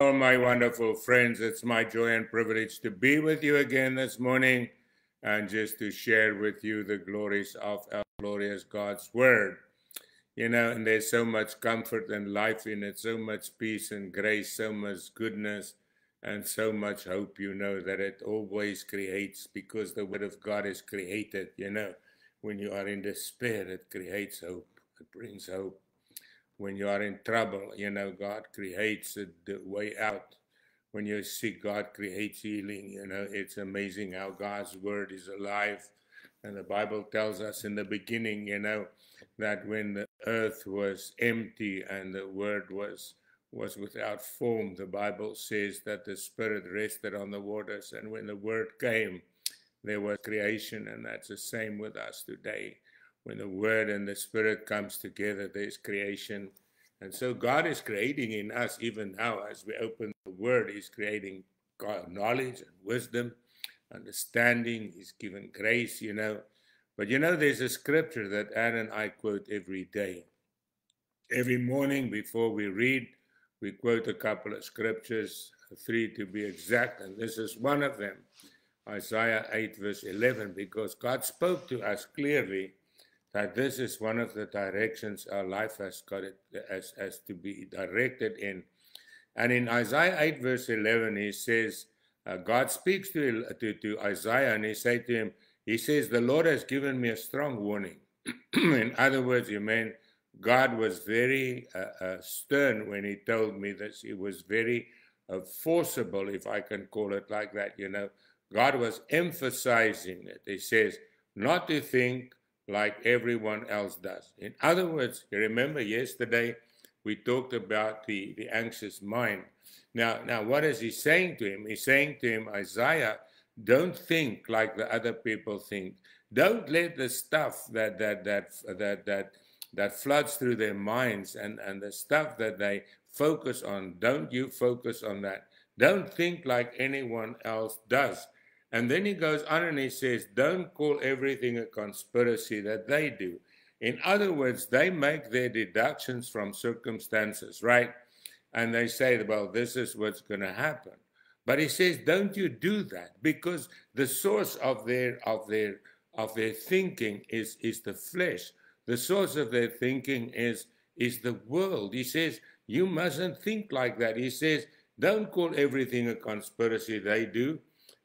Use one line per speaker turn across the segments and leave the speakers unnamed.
All my wonderful friends, it's my joy and privilege to be with you again this morning and just to share with you the glories of our glorious God's Word. You know, and there's so much comfort and life in it, so much peace and grace, so much goodness, and so much hope, you know, that it always creates, because the Word of God is created, you know. When you are in despair, it creates hope, it brings hope. When you are in trouble, you know, God creates the way out. When you're sick, God creates healing. You know, it's amazing how God's word is alive. And the Bible tells us in the beginning, you know, that when the earth was empty and the word was without form, the Bible says that the Spirit rested on the waters. And when the word came, there was creation. And that's the same with us today. When the Word and the Spirit comes together, there's creation. And so God is creating in us even now as we open the Word. He's creating God, knowledge and wisdom, understanding. He's given grace, you know. But you know, there's a scripture that Ann and I quote every day. Every morning before we read, we quote a couple of scriptures, 3 to be exact, and this is one of them. Isaiah 8 verse 11, because God spoke to us clearly that this is one of the directions our life has got it as to be directed in. And in Isaiah 8 verse 11, he says, God speaks to Isaiah, and he said to him, he says, the Lord has given me a strong warning. In other words, you mean God was very stern when he told me this. He was very forcible, if I can call it like that, you know. God was emphasizing it. He says, not to think like everyone else does. In other words, you remember yesterday we talked about the anxious mind. Now, what is he saying to him? He's saying to him, Isaiah, don't think like the other people think. Don't let the stuff that floods through their minds and the stuff that they focus on, don't you focus on that. Don't think like anyone else does. And then he goes on and he says, don't call everything a conspiracy that they do. In other words, they make their deductions from circumstances, right? And they say, well, this is what's going to happen. But he says, don't you do that, because the source of their thinking is the flesh. The source of their thinking is the world. He says, you mustn't think like that. He says, don't call everything a conspiracy they do.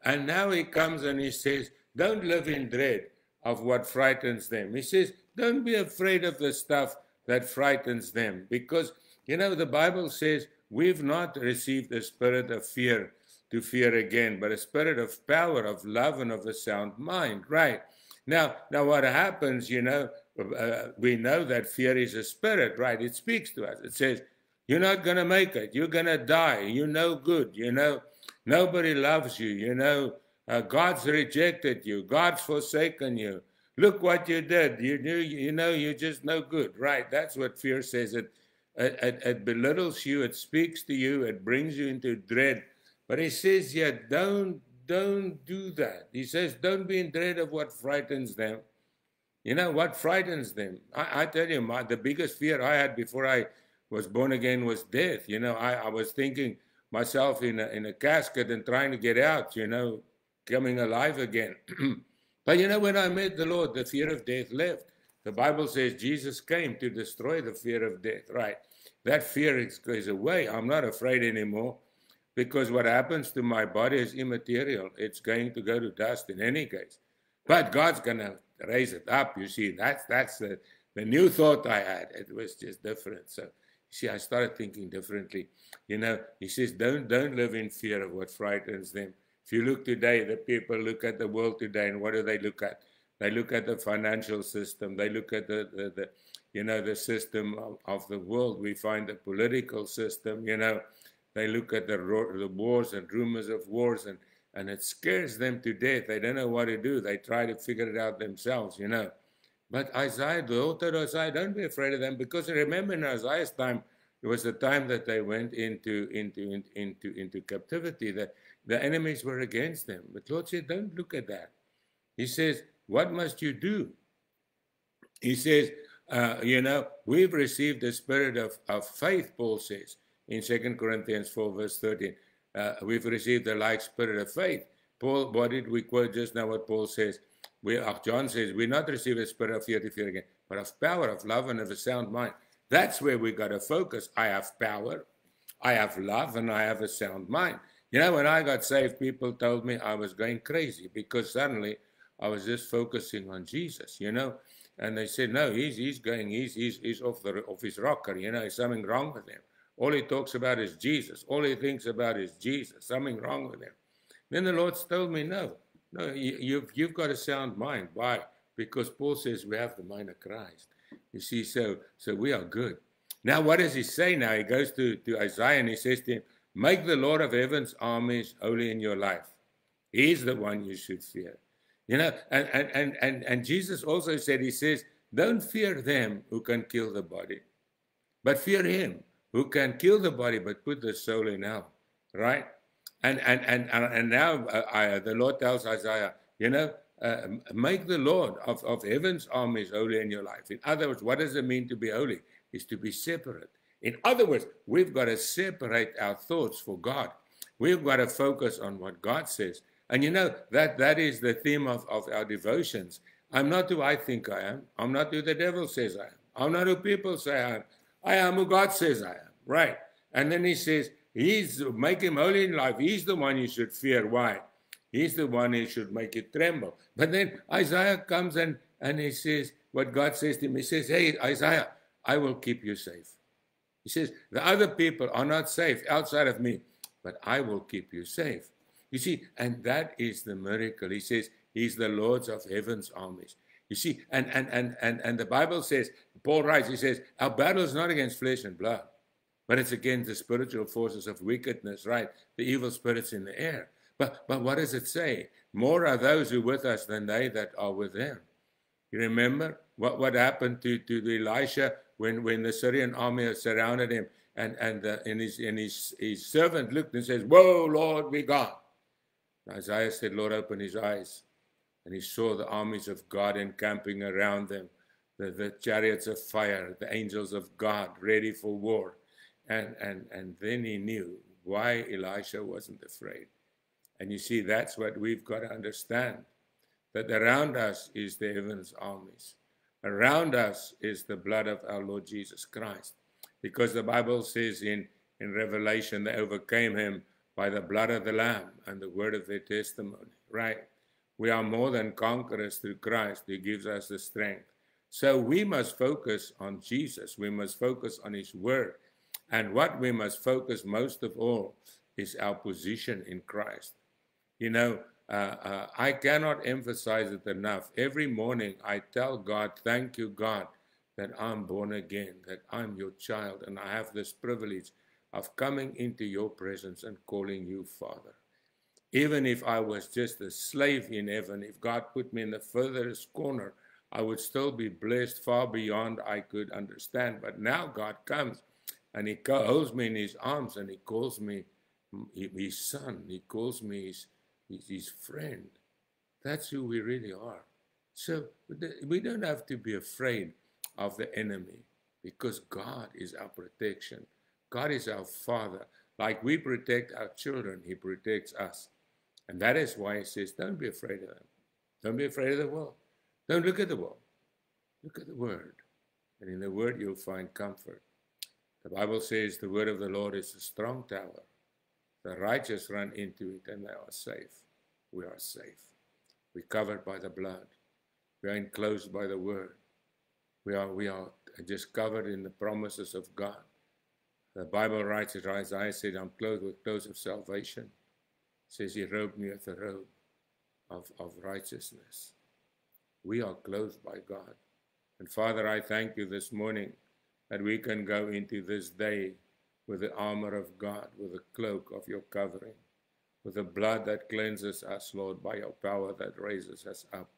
And now he comes and he says, don't live in dread of what frightens them. He says, don't be afraid of the stuff that frightens them. Because, you know, the Bible says we've not received a spirit of fear to fear again, but a spirit of power, of love, and of a sound mind, right? Now what happens, you know, we know that fear is a spirit, right? It speaks to us. It says, you're not going to make it. You're going to die. You're no good, you know. Nobody loves you, you know. God's rejected you. God's forsaken you. Look what you did. You know, you're just no good, right? That's what fear says. It belittles you. It speaks to you. It brings you into dread. But he says, yeah, don't do that. He says, don't be in dread of what frightens them. You know, what frightens them? I tell you, the biggest fear I had before I was born again was death. You know, I was thinking myself in a casket and trying to get out, you know, coming alive again. But you know, when I met the Lord, the fear of death left. The Bible says Jesus came to destroy the fear of death, right? That fear is away. I'm not afraid anymore, because what happens to my body is immaterial. It's going to go to dust in any case. But God's going to raise it up, you see. That's the new thought I had. It was just different. So, see, I started thinking differently. You know, he says, don't live in fear of what frightens them. If you look today, the people look at the world today, and what do they look at? They look at the financial system. They look at the you know, the system of the world. We find the political system, you know. They look at the wars and rumors of wars, and it scares them to death. They don't know what to do. They try to figure it out themselves, you know. But Isaiah, the author of Isaiah, don't be afraid of them, because remember in Isaiah's time, it was the time that they went into captivity, that the enemies were against them. But Lord said, don't look at that. He says, what must you do? He says, you know, we've received the spirit of faith, Paul says. in 2 Corinthians 4, verse 13. We've received the like spirit of faith. Paul, what did we quote just now? What Paul says? John says, we not receive a spirit of fear to fear again, but of power, of love, and of a sound mind. That's where we got to focus. I have power, I have love, and I have a sound mind. You know, when I got saved, people told me I was going crazy because suddenly I was just focusing on Jesus, you know. And they said, no, he's off his rocker, you know, there's something wrong with him. All he talks about is Jesus. All he thinks about is Jesus. Something wrong with him. Then the Lord told me, no, you've got a sound mind. Why? Because Paul says we have the mind of Christ. You see, so we are good. Now, what does he say now? He goes to Isaiah and he says to him, make the Lord of heaven's armies holy in your life. He's the one you should fear. You know, and Jesus also said, he says, don't fear them who can kill the body, but fear him who can kill the body but put the soul in hell, right? And now the Lord tells Isaiah, you know, make the Lord of heaven's armies holy in your life. In other words, what does it mean to be holy? Is to be separate. In other words, we've got to separate our thoughts for God. We've got to focus on what God says. And you know, that is the theme of our devotions. I'm not who I think I am. I'm not who the devil says I am. I'm not who people say I am. I am who God says I am. Right. And then he says, make him holy in life. He's the one you should fear. Why? He's the one who should make you tremble. But then Isaiah comes and he says, what God says to him, he says, hey, Isaiah, I will keep you safe. He says, the other people are not safe outside of me, but I will keep you safe. You see, and that is the miracle. He says, he's the Lord of heaven's armies. You see, and the Bible says, Paul writes, he says, our battle is not against flesh and blood, but it's against the spiritual forces of wickedness, right? The evil spirits in the air. But what does it say? More are those who are with us than they that are with them. You remember what happened to Elisha when the Syrian army surrounded him, and his servant looked and says, whoa, Lord, we gone. Isaiah said, Lord, open his eyes. And he saw the armies of God encamping around them, the chariots of fire, the angels of God ready for war. And then he knew why Elisha wasn't afraid. And you see, that's what we've got to understand, that around us is the heaven's armies. Around us is the blood of our Lord Jesus Christ. Because the Bible says in Revelation, they overcame him by the blood of the Lamb and the word of their testimony, right? We are more than conquerors through Christ who gives us the strength. So we must focus on Jesus. We must focus on his word. And what we must focus most of all is our position in Christ. You know, I cannot emphasize it enough. Every morning I tell God, thank you, God, that I'm born again, that I'm your child, and I have this privilege of coming into your presence and calling you Father. Even if I was just a slave in heaven, if God put me in the furthest corner, I would still be blessed far beyond I could understand. But now God comes and he holds me in his arms and he calls me his son. He calls me his friend. That's who we really are. So we don't have to be afraid of the enemy because God is our protection. God is our Father. Like we protect our children, he protects us. And that is why he says, don't be afraid of them. Don't be afraid of the world. Don't look at the world. Look at the word. And in the word you'll find comfort. The Bible says the word of the Lord is a strong tower. The righteous run into it and they are safe. We are safe. We're covered by the blood. We are enclosed by the word. We are just covered in the promises of God. The Bible writes, as Isaiah said, I'm clothed with clothes of salvation. It says he robed me with a robe of righteousness. We are clothed by God. And Father, I thank you this morning that we can go into this day with the armor of God, with the cloak of your covering, with the blood that cleanses us, Lord, by your power that raises us up.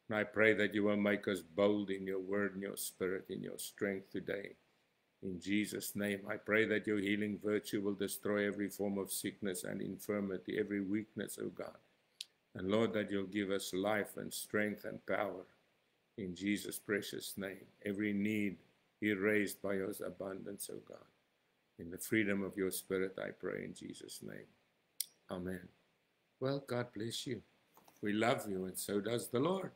And I pray that you will make us bold in your word, in your spirit, in your strength today. In Jesus' name, I pray that your healing virtue will destroy every form of sickness and infirmity, every weakness, oh God. And Lord, that you'll give us life and strength and power. In Jesus' precious name, every need be raised by your abundance, oh God. In the freedom of your spirit, I pray in Jesus' name. Amen. Well, God bless you. We love you, and so does the Lord.